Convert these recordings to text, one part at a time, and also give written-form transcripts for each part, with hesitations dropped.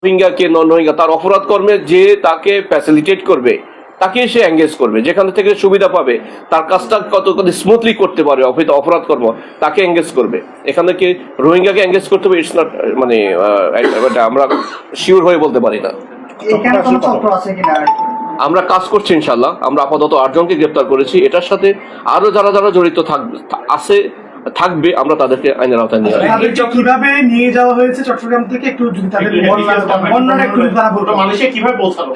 রোহিঙ্গাকে নন রোহিঙ্গা তার অপরাধ কর্মে যে তাকে ফ্যাসিলিটেট করবে তাকে সে এঙ্গেজ করবে, যেখান থেকে সুবিধা পাবে, তার কাজটা কত স্মুথলি করতে পারবে অপরাধ কর্ম তাকে এঙ্গেজ করবে। এখান থেকে রোহিঙ্গাকে এঙ্গেজ করতে হবে, ইটস নট মানে আমরা শিওর হয়ে বলতে পারি না। আমরা কাজ করছি ইনশাল্লাহ। আমরা আপাতত 8 জনকে গ্রেপ্তার করেছি। এটার সাথে আরো যারা যারা জড়িত থাকবে আমরা তাদেরকে আইনের আওতায় নিয়ে আসবো। কিভাবে নিয়ে যাওয়া হয়েছে চট্টগ্রাম থেকে একটু যদি তাদের মানুষে কিভাবে পৌঁছালো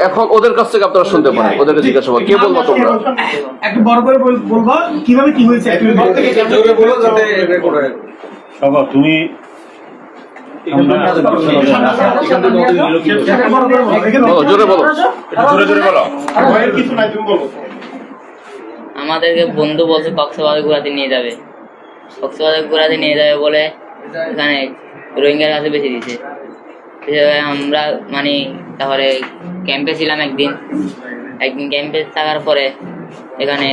এখন ওদের কাছ থেকে আপনারা শুনতে পারেন, ওদেরকে জিজ্ঞাসা করো। কে বলবো তোমরা? একটু বড় করে বলবো কিভাবে কি হয়েছে জোরে বলো যাতে রেকর্ড হয়। বাবা তুমি জোরে বলো, জোরে বলো। কিছু নাই, তুমি বলো। আমাদেরকে বন্ধু বলছে কক্সবাজার ঘোরাতে নিয়ে যাবে, কক্সবাজার ঘোরাতে নিয়ে যাবে বলে এখানে রোহিঙ্গার কাছে বেশি দিছে। আমরা মানে তারপরে ক্যাম্পে ছিলাম একদিন ক্যাম্পে থাকার পরে এখানে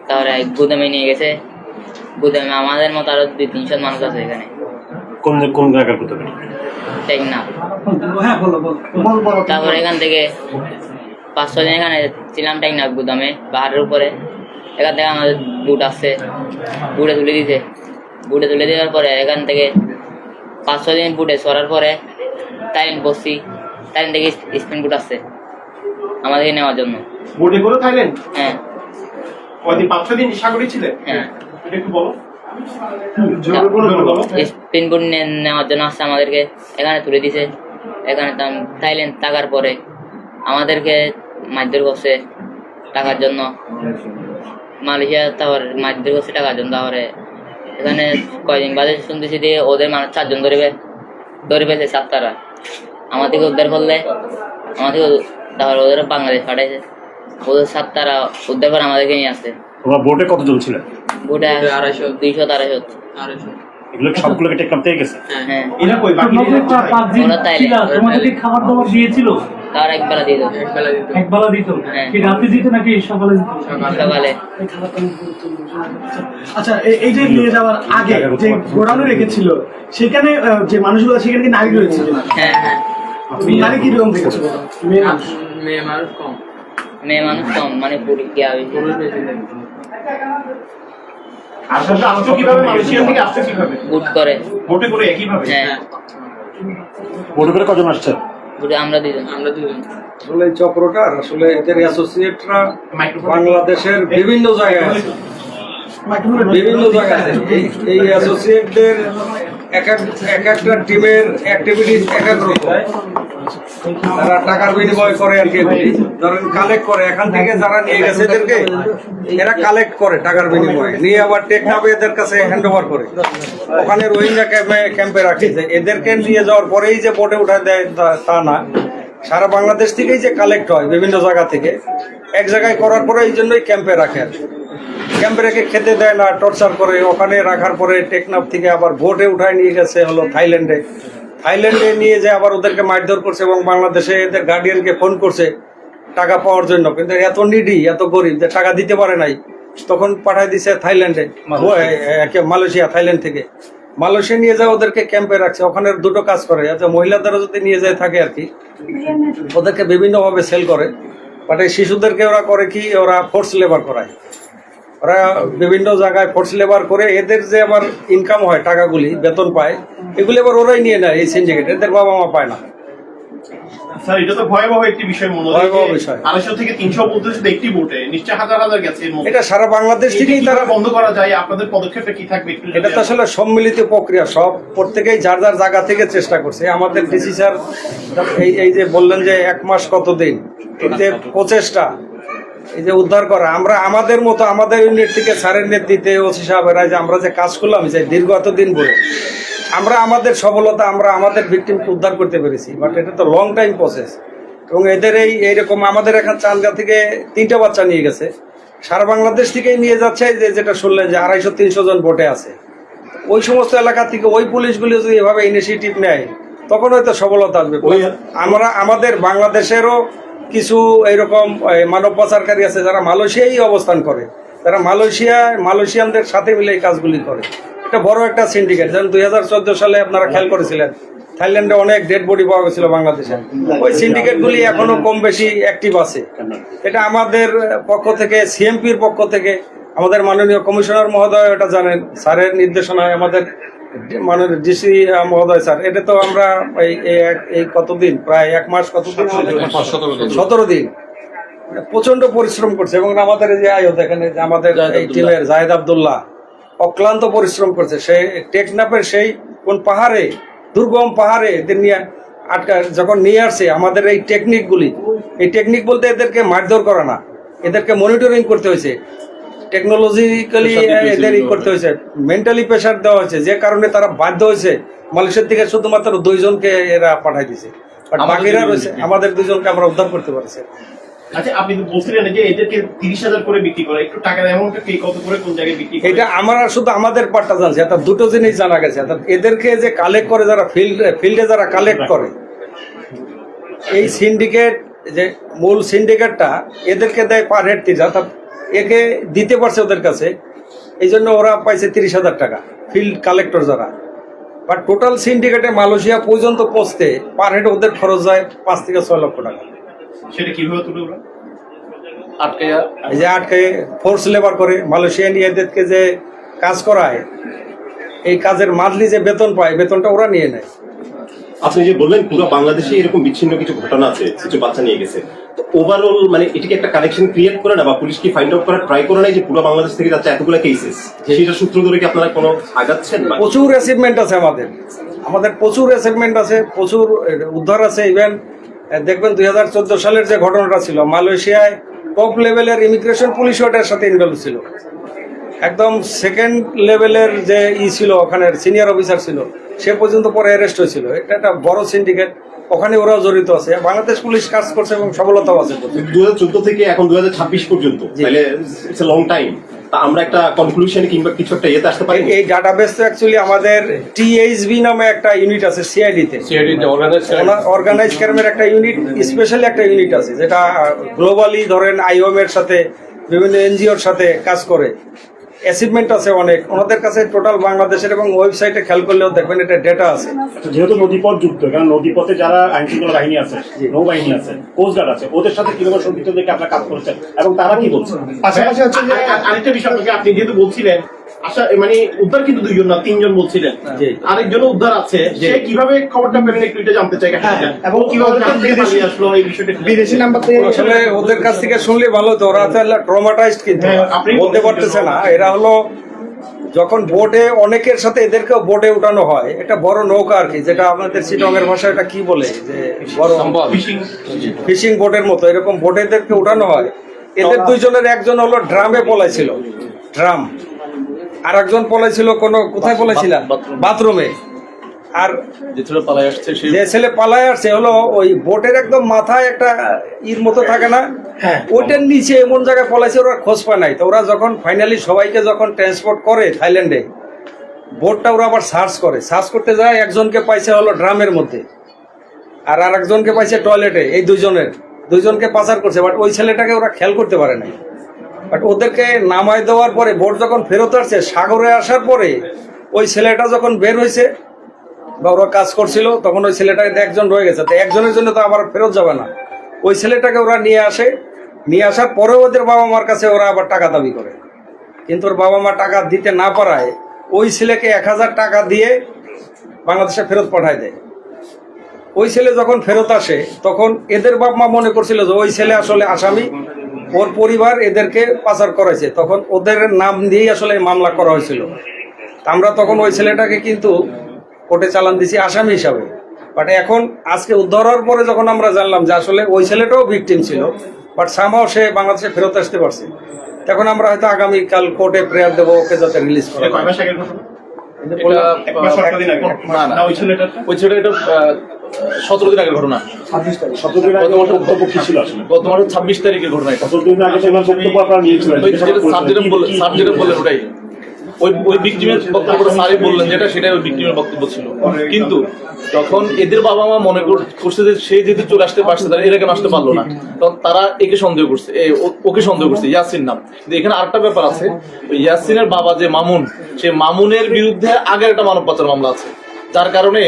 তারপরে গুদামে নিয়ে গেছে। গুদামে আমাদের মতো আরো 200-300 মানুষ আছে এখানে। কোন জায়গার গুদামে? টেকনাফ। তারপরে এখান থেকে 5-6 দিন এখানে ছিলাম টেকনাফ গুদামে পাহাড়ের উপরে। এখান থেকে আমাদের বুট আসছে, বুটে তুলে দিছে। বুটে তুলে দেওয়ার পরে এখান থেকে 5-6 দিন বুটে সরার পরে থাইল্যান্ড বসছি। থাইল্যান্ড থেকে স্পিন বুট আসছে আমাদেরকে নেওয়ার জন্য। বুটে করে থাইল্যান্ড? হ্যাঁ। কয়দিন 5-6 দিন সাগরে ছিলেন? হ্যাঁ। একটু বলো। স্পিন বুট নেওয়ার জন্য আসছে আমাদেরকে, এখানে তুলে দিছে। এখানে থাইল্যান্ড থাকার পরে আমাদেরকে মারধর করছে টাকার জন্য। মালয়েশিয়া তারপর মারধর করছে টাকার জন্য। তারপরে এখানে কয়দিন বাদে শুনতেছি যে ওদের মানুষ 4 জন ধরে পেয়েছে সাতটারা। আমাদেরকে উদ্ধার করলে আমাদেরকে তারপরে ওদের বাংলাদেশ পাঠাইছে। ওদের সাতটারা উদ্ধার করে আমাদেরকে নিয়ে আসছে। তোমরা বোটে কতজন ছিলেন? বোটে 200-250। এগুলো সবগুলোকে টেকনাফ থেকে গেছে? হ্যাঁ। খাবার দাবার দিয়েছিল? তার একবেলা দিয়ে দিত। একবেলা দিত? কি রাতে দিত নাকি সকালে? সকালে। আচ্ছা, এই যে নিয়ে যাওয়ার আগে যে গোডাউনে রেখেছিল সেখানে যে মানুষগুলো সেখানে কি নারী রয়েছে? হ্যাঁ হ্যাঁ। নারী কি রকম দেখেছিল? মেয়ে মানুষ কম মানে পরীক্ষা আসলে আসছো কিভাবে? মালয়েশিয়া থেকে আসছে কিভাবে? বুট করে। বোটে করে একই ভাবে? হ্যাঁ। বোটে করে কজন আসছে? বুটে আমরা দুজন। আসলে এই চক্রটার আসলে এদের অ্যাসোসিয়েটরা বাংলাদেশের বিভিন্ন জায়গায় আছে, বিভিন্ন জায়গায় আছে। এই অ্যাসোসিয়েটদের এক একটা টিমের অ্যাক্টিভিটিস এক এক রকম। তারা টাকার বিনিময় করে আর কি, ধরেন কালেক্ট করে এখান থেকে যারা নিয়ে গেছে এদেরকে, এরা কালেক্ট করে টাকার বিনিময়ে, নিয়ে আবার টেকনাফে এদের কাছে হ্যান্ড ওভার করে ওখানে রোহিঙ্গা ক্যাম্পে রাখে। এদেরকে নিয়ে যাওয়ার পরেই যে বোটে উঠায় দেয় তা না, সারা বাংলাদেশ থেকেই যে কালেক্ট হয় বিভিন্ন জায়গা থেকে এক জায়গায় করার পরে এই জন্যই ক্যাম্পে রাখে। আর ক্যাম্পে রেখে খেতে দেয় না, টর্চার করে। ওখানে রাখার পরে টেকনাফ থেকে আবার বোটে উঠায় নিয়ে গেছে হলো থাইল্যান্ডে নিয়ে যায় আবার ওদেরকে মারধর করছে এবং বাংলাদেশে এদের গার্ডিয়ানকে ফোন করছে টাকা পাওয়ার জন্য। কিন্তু এত নিডি, এত গরিব যে টাকা দিতে পারে নাই, তখন পাঠায় দিছে থাইল্যান্ডে, মালয়েশিয়া। থাইল্যান্ড থেকে মালয়েশিয়া নিয়ে যায় ওদেরকে ক্যাম্পে রাখছে। ওখানে দুটো কাজ করে, যাতে মহিলাদেরও যদি নিয়ে যায় থাকে আর কি, ওদেরকে বিভিন্নভাবে সেল করে। বাট এই শিশুদেরকে ওরা করে কি, ওরা ফোর্স লেবার করায়। ওরা বিভিন্ন জায়গায় ফোর্স লেবার করে এদের যে আবার ইনকাম হয়, টাকাগুলি বেতন পায়, এগুলি আবার ওরাই নিয়ে নেয় এই সিন্ডিকেট। এদের বাবা মা পায় না। স্যার, এটা তো ভয়াবহ একটি বিষয় মনে হয়। ভয়াবহ বিষয়। 250 থেকে 300 বলতে শুধু একটি বোটে নিশ্চয় হাজার হাজার গেছে। এটা সারা বাংলাদেশ থেকেই তারা বন্ধ করা যায়। আপনাদের পদক্ষেপটা কি থাকবে? এটা তো আসলে সম্মিলিত প্রক্রিয়া, সব প্রত্যেকেই যার যার জায়গা থেকে চেষ্টা করছে। আমাদের ডিসি স্যার এই যে বললেন যে 1 মাস কতদিন, এতে প্রচেষ্টা এই যে উদ্ধার করা। আমরা আমাদের মতো আমাদের ইউনিট থেকে স্যারের নেতৃত্বে ওসি সাহেবেরা যে আমরা যে কাজ করলাম যে দীর্ঘ এতদিন ধরে, আমরা আমাদের সফলতা, আমরা আমাদের ভিকটিমকে উদ্ধার করতে পেরেছি। বাট এটা তো লং টাইম প্রসেস। এবং এদের এইরকম আমাদের এখানে চান্দগা থেকে 3টা বাচ্চা নিয়ে গেছে, সারা বাংলাদেশ থেকেই নিয়ে যাচ্ছে। যেটা শুনলেন যে 250-300 জন বোটে আছে, ওই সমস্ত এলাকা থেকে ওই পুলিশগুলি যদি এভাবে ইনিশিয়েটিভ নেয় তখন হয়তো সফলতা আসবে। আমরা আমাদের বাংলাদেশেরও কিছু এইরকম মানব পাচারকারী আছে যারা মালয়েশিয়ায় অবস্থান করে, তারা মালয়েশিয়ানদের সাথে মিলে এই কাজগুলি করে। এটা বড় একটা সিন্ডিকেট। যেমন 2014 সালে আপনারা খেয়াল করেছিলেন থাইল্যান্ডে অনেক ডেড বডি পাওয়া গেছিল বাংলাদেশে। ওই সিন্ডিকেটগুলি এখনো কম বেশি অ্যাক্টিভ আছে। এটা আমাদের পক্ষ থেকে, সিএমপির পক্ষ থেকে, আমাদের মাননীয় কমিশনার মহোদয় এটা জানেন, স্যারের নির্দেশনায় আমাদের মাননীয় ডিসি মহোদয় স্যার, এটা তো আমরা এই কতদিন, প্রায় 1 মাস, কতদিন, 17 দিন প্রচন্ড পরিশ্রম করছে। এবং আমাদের এই যে আয়ো দেখেন, যে আমাদের এই টিমের জাহেদ আব্দুল্লাহ অক্লান্ত পরিশ্রম করছে। সে টেকনাফের সেই কোন পাহাড়ে, দুর্গম পাহাড়ে এদের নিয়ে আটকা যখন নিয়ে আসছে, আমাদের এই টেকনিকগুলি, এই টেকনিক বলতে এদেরকে মারধর করা না, এদেরকে মনিটরিং করতে হয়েছে, টেকনোলজিক্যালি এদের করতে হয়েছে, মেন্টালি প্রেশার দেওয়া হয়েছে, যে কারণে তারা বাধ্য হয়েছে মালয়েশিয়ার থেকে শুধুমাত্র 2 জনকে এরা পাঠাই দিয়েছে। বাকিরা রয়েছে, আমাদের 2 জনকে আমরা উদ্ধার করতে পারছি। আচ্ছা, আপনি তো বলছিলেন যে এদেরকে 30,000 করে বিক্রি করে, একটু টাকার অ্যামাউন্টটা কি, কত করে, কোন জায়গায় বিক্রি করে? এটা আমরা শুধু আমাদের পার্টটা জানছি। অর্থাৎ 2টো জিনিস জানা গেছে। অর্থাৎ এদেরকে যে কালেক্ট করে, যারা ফিল্ডে যারা কালেক্ট করে, এই সিন্ডিকেট, যে মূল সিন্ডিকেটটা এদেরকে দেয় পার হেড 30, অর্থাৎ একে দিতে পারছে ওদের কাছে, এই জন্য ওরা পাইছে 30,000 টাকা ফিল্ড কালেক্টর যারা। বাট টোটাল সিন্ডিকেটে মালয়েশিয়া পর্যন্ত পৌঁছতে পার হেড ওদের খরচ যায় 5 থেকে 6 লক্ষ টাকা। সেটা কিভাবে তুলে ওরা এই যে আটকে ফোর্স লেবার করে মালয়েশিয়ান এদেরকে যে কাজ করায়, এই কাজের মান্থলি যে বেতন পায়, বেতনটা ওরা নিয়ে নেয়। আপনি যে বললেন পুরো বাংলাদেশে এরকম বিচ্ছিন্ন কিছু ঘটনা আছে, কিছু বাচ্চা নিয়ে গেছে, তো ওভারঅল মানে এটাকে একটা কানেকশন ক্রিয়েট করে না, বা পুলিশ কি ফাইন্ড আউট করার ট্রাই করে নাই যে পুরো বাংলাদেশ থেকে যাচ্ছে এতগুলো কেসেস, সেটা সূত্র ধরে কি আপনারা কোনো আগাচ্ছেন? প্রচুর অ্যাচিভমেন্ট আছে আমাদের প্রচুর অ্যাচিভমেন্ট আছে, প্রচুর উদ্ধার আছে। ইভেন দেখবেন 2014 সালের যে ঘটনাটা ছিল, মালয়েশিয়ায় টপ লেভেলের ইমিগ্রেশন পুলিশ ওটার সাথে ইনভলভ ছিল। একদম সেকেন্ড লেভেলের যে ছিল, ওখানের সিনিয়র অফিসার ছিল, সে পর্যন্ত পরে অ্যারেস্ট হয়েছিল। এটা একটা বড় সিন্ডিকেট, ওখানে ওরাও জড়িত আছে। বাংলাদেশ পুলিশ কাজ করছে এবং সফলতাও আছে। 2014 থেকে এখন 2026 পর্যন্ত, তাহলে ইটস এ লং টাইম। তা আমরা একটা কনক্লুশন কিংবা কিছু একটা ইয়েতে আসতে পারি। এই ডাটাবেস তো অ্যাকচুয়ালি আমাদের টিএইচবি নামে একটা ইউনিট আছে সিআইডিতে, অর্গানাইজ ক্রাইমের একটা ইউনিট, স্পেশালি একটা ইউনিট আছে, যেটা গ্লোবালি ধরেন আইওএম এর সাথে, বিভিন্ন এনজিওর সাথে কাজ করে। অ্যাচিভমেন্ট আছে অনেক ওনাদের কাছে টোটাল বাংলাদেশের, এবং ওয়েবসাইটে খেয়াল করলেও দেখবেন এটা ডেটা আছে। যেহেতু নদীপথ যুক্ত, কারণ নদীপথে যারা আইন শৃঙ্খলা বাহিনী আছে, নৌবাহিনী আছে, কোস্টগার্ড আছে, ওদের সাথে কিভাবে সম্পৃক্ত দেখে আপনারা কাজ করেছেন এবং তারা কি বলছে? পাশাপাশি হচ্ছে যে আরেকটা বিষয় আপনাকে, আপনি যেহেতু বলছিলেন আচ্ছা, মানে উদ্ধার কিন্তু 2 জন না 3 জন বলছিলেন, আরেকজন উদ্ধার আছে, সে কিভাবে খবরটা পেলেন একটু এটা জানতে চাই। এবং কিভাবে আসলো এই বিষয়টা, বিদেশি নাম্বার থেকে? আসলে ওদের কাছ থেকে শুনলে ভালো হতো, ওরা তো ট্রমাটাইজড, কিন্তু বলতে পারতেছে না। এরা হলো যখন বোটে অনেকের সাথে এদেরকেও বোটে উঠানো হয়, একটা বড় নৌকা আর কি, যেটা আমাদের চিটংয়ের ভাষায় এটা কি বলে, যে বড় ফিশিং বোটের মতো, এরকম বোটে এদেরকে উঠানো হয়। এদের 2 জনের একজন হলো ড্রামে পলাইছিল, ড্রাম, আর একজন পলাইছিল কোথায় পলাইছিল, বাথরুমে। আর যে ছেলে পালায় আসছে হলো ওই বোটের একদম মাথায় একটা ইর মতো থাকে না, ওইটার নিচে এমন জায়গায় পলাইছে, ওরা খোঁজ পায় নাই। তো ওরা যখন ফাইনালি সবাইকে যখন ট্রান্সপোর্ট করে থাইল্যান্ডে, বোটটা ওরা আবার সার্চ করতে যায়, একজনকে পাইছে হলো ড্রামের মধ্যে, আর একজনকে পাইছে টয়লেটে। এই 2 জনকে পাচার করছে, বাট ওই ছেলেটাকে ওরা খেয়াল করতে পারে নাই। বাট ওদেরকে নামায় দেওয়ার পরে বোট যখন ফেরত আসছে, সাগরে আসার পরে ওই ছেলেটা যখন বের হয়েছে বা ওরা কাজ করছিল, তখন ওই ছেলেটাকে একজন রয়ে গেছে। তো একজনের জন্য তো আবার ফেরত যাবে না, ওই ছেলেটাকে ওরা নিয়ে আসার পরেও ওদের বাবা মার কাছে ওরা আবার টাকা দাবি করে। কিন্তু ওর বাবা মা টাকা দিতে না পারায় ওই ছেলেকে 1000 টাকা দিয়ে বাংলাদেশে ফেরত পাঠায় দেয়। ওই ছেলে যখন ফেরত আসে, তখন এদের বাপ মা মনে করছিল যে ওই ছেলে আসলে আসামি, ওর পরিবার এদেরকে পাচার করাইছে। তখন ওদের নাম দিয়েই আসলে মামলা করা হয়েছিল। আমরা তখন ওই ছেলেটাকে কিন্তু কোর্টে চালান দিছি আসামি হিসাবে। বাট এখন আজকে উদ্ধার হওয়ার পরে যখন আমরা জানলাম যে আসলে ওই ছেলেটাও ভিকটিম ছিল, বাট সামহাও সে বাংলাদেশে ফেরত আসতে পারছে, তখন আমরা হয়তো আগামীকাল কোর্টে প্রেয়ার দেবো ওকে যাতে রিলিজ করা হয়। ওই ছেলেটা 17 দিন আগের ঘটনা, 17 দিন আগে বক্তব্য কি ছিল আসলে? গত মাসের 26 তারিখের ঘটনা। 17 দিন আগে তোমার বক্তব্য আপনারা নিয়েছিলেন, সাবজেক্ট বললেন ওটাই। ওই ভিকটিমের বক্তব্য স্যারই বললেন যেটা সেটাই ওই ভিকটিমের বক্তব্য ছিল। কিন্তু যখন এদের বাবা মা মনে করছে যে সে যেহেতু চলে আসতে পারছে তারা এরা কেন আসতে পারলো না, তখন তারা একে সন্দেহ করছে, ওকে সন্দেহ করছে, ইয়াসিন নাম। কিন্তু এখানে আরেকটা ব্যাপার আছে, ওই ইয়াসিনের বাবা যে মামুন, সে মামুনের বিরুদ্ধে আগের একটা মানব পাচার মামলা আছে, যার কারণে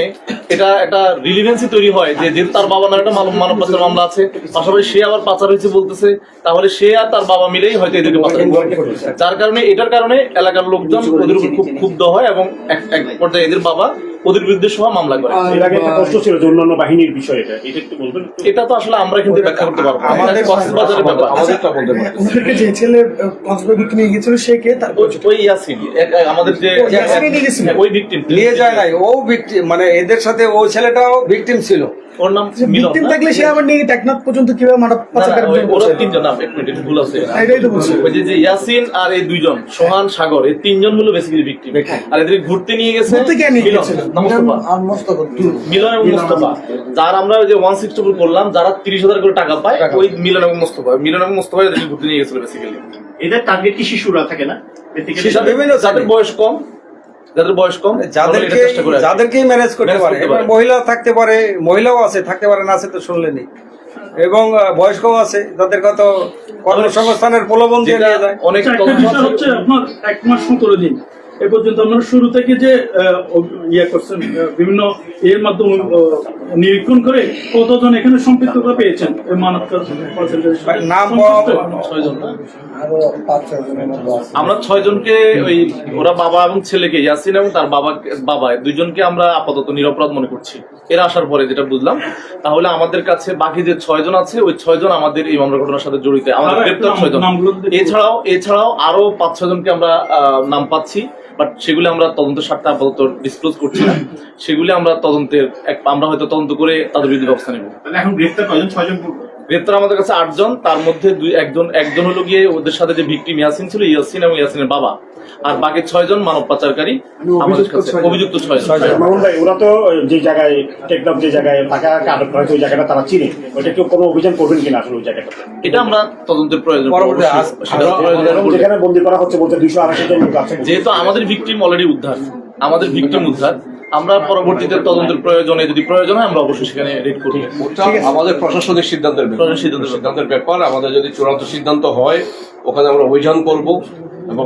এটা একটা রিলিভেন্সি তৈরি হয় যে যেহেতু তার বাবা নামে একটা মানব পাচার মামলা আছে, পাশাপাশি সে আবার পাচার হয়েছে বলতেছে, তাহলে সে আর তার বাবা মিলেই হয়তো এদেরকে পাচার করছে। যার কারণে এটার কারণে এলাকার লোকজন ওদের উপর খুব ক্ষুব্ধ হয় এবং এক পর্যায়ে এদের বাবা ওদের বিরুদ্ধে সহ মামলা করে। এর আগে একটা প্রশ্ন ছিল যে অন্যান্য বাহিনীর বিষয়ে, এটা একটু বলবেন? এটা তো আসলে আমরা কিন্তু ব্যাখ্যা করতে পারবো না, এটা কক্সবাজারের ব্যাপার। ওদেরকে যে ছেলে কক্সবাজার ভিক্টিম নিয়ে গেছিল সে কে? তার ওই ইয়াসিন, আমাদের যে ওই ভিকটিম নিয়ে যায় নাই, ও ভিকটিম, মানে এদের সাথে ওই ছেলেটাও ভিকটিম ছিল। ওর নাম ভিক্টিম থাকলে সে আবার নিয়ে টেকনাফ পর্যন্ত কিভাবে মানব পাচার ওরা তিনজন নাম, এক মিনিট একটু ভুল আছে। এটাই তো বলছি। ওই যে ইয়াসিন আর এই দুইজন সোহান সাগর, এই তিনজন হলো বেসিক্যালি ভিকটিম। আর এদের ঘুরতে নিয়ে গেছে ঘুরতে কে নিয়ে গেছিল? মিলন এবং মোস্তফা, যার আমরা ওই যে 164 করলাম, যারা 30,000 করে টাকা পায়, ওই মিলন এবং মোস্তফা এদেরকে ঘুরতে নিয়ে গেছিল বেসিক্যালি। এদের টার্গেট কি শিশুরা থাকে না? যাদের বয়স কম, যাদেরকেই ম্যানেজ করতে পারে। এবার মহিলা থাকতে পারে, মহিলাও আছে, থাকতে পারে না আছে তো শুনলেনি, এবং বয়স্কও আছে, যাদের কত কর্মসংস্থানের প্রলোভন দিয়ে নিয়ে যায়। অনেক একটা বিষয় হচ্ছে আপনার 1 মাস 17 দিন এ পর্যন্ত আপনারা শুরু থেকে যে ইয়ে করছেন, বিভিন্ন এর মাধ্যমে নিরীক্ষণ করে কতজন এখানে সম্পৃক্ততা পেয়েছেন এই মানব পাচার? নাম 6 জন না? আমরা 6 জনকে, ওই ওরা বাবা এবং ছেলেকে, ইয়াসিন এবং তার বাবা দুইজনকে আমরা আপাতত নিরপরাধ মনে করছি। এরা আসার পরে যেটা বুঝলাম, তাহলে আমাদের কাছে বাকি যে 6 জন আছে, ওই 6 জন আমাদের এই মামলার ঘটনার সাথে জড়িত, আমাদের গ্রেপ্তার 6 জন। এছাড়াও আরো 5-6 জনকে আমরা নাম পাচ্ছি, বাট সেগুলি আমরা তদন্তের স্বার্থে আপাতত ডিসক্লোজ করছি না। সেগুলি আমরা আমরা হয়তো তদন্ত করে তাদের বিরুদ্ধে ব্যবস্থা নেব। এখন গ্রেফতার কয়জন? 6 জন। গ্রেপ্তার আমাদের কাছে 8 জন, তার মধ্যে একজন হলো গিয়ে ওদের সাথে যে ভিকটিম ইয়াসিন ছিল, ইয়াসিন এবং ইয়াসিনের বাবা, আর বাকি 6 জন মানব পাচারকারী আমাদের কাছে অভিযুক্ত 6 জন। মামুন ভাই, ওরা তো যে জায়গায় টেকনাফ, যে জায়গায় টাকা আটক করা হয়েছে, ওই জায়গাটা তারা চিনে, ওইটা কেউ কোনো অভিযান করবেন কিনা আসলে ওই জায়গাটা? এটা আমরা তদন্তের প্রয়োজন, যেখানে বন্দী করা হচ্ছে বলতে 280 জন লোক আছে। যেহেতু আমাদের ভিকটিম অলরেডি উদ্ধার, আমরা পরবর্তীতে তদন্তের প্রয়োজনে যদি প্রয়োজন হয় আমরা অবশ্যই সেখানে রেড করব। আমাদের প্রশাসনিক সিদ্ধান্তের ব্যাপার। আমাদের যদি চূড়ান্ত সিদ্ধান্ত হয়, ওখানে আমরা অভিযান করব এবং